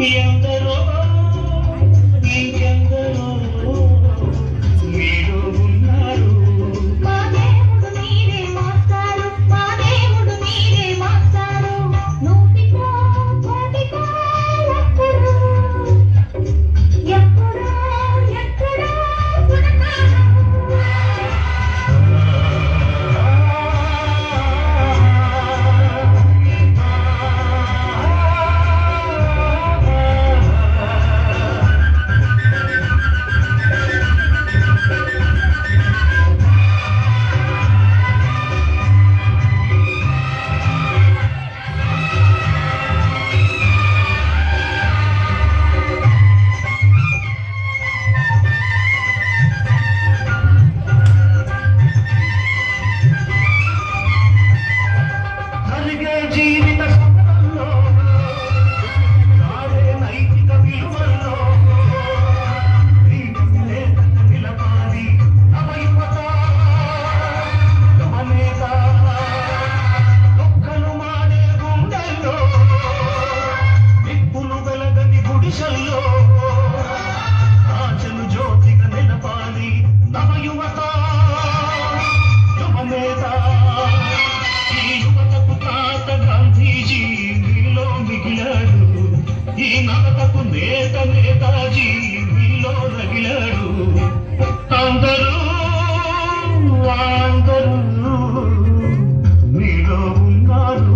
ఎందరో ఇంకెందరో మీరు ఉన్నారు. మా దేవుడు మీరే మాస్టారు, మా దేవుడు మీరే మాస్టారు. నూటికో కోటికో ఎప్పుడు ఎప్పుడో ఎక్కడో పుడతారు. జరిగే జీవిత సమరంలో నాడే నైతిక విలువల్లో నిలపాలి నవయువత నవనేత ఒక్కలు మాడే గుండెల్లో నిప్పులు వెలగని గుడిసెల్లో ఆచలు జ్యోతిగా నిలపాలి నవయువత యువనేత. ఈ యువతకు తాత గాంధీజీ మీలో మిగిలాడు, ఈ నవతకు నేత నేతాజీ మీలో రగిలాడు. అందరూ అందరూ మీలో ఉన్నారు.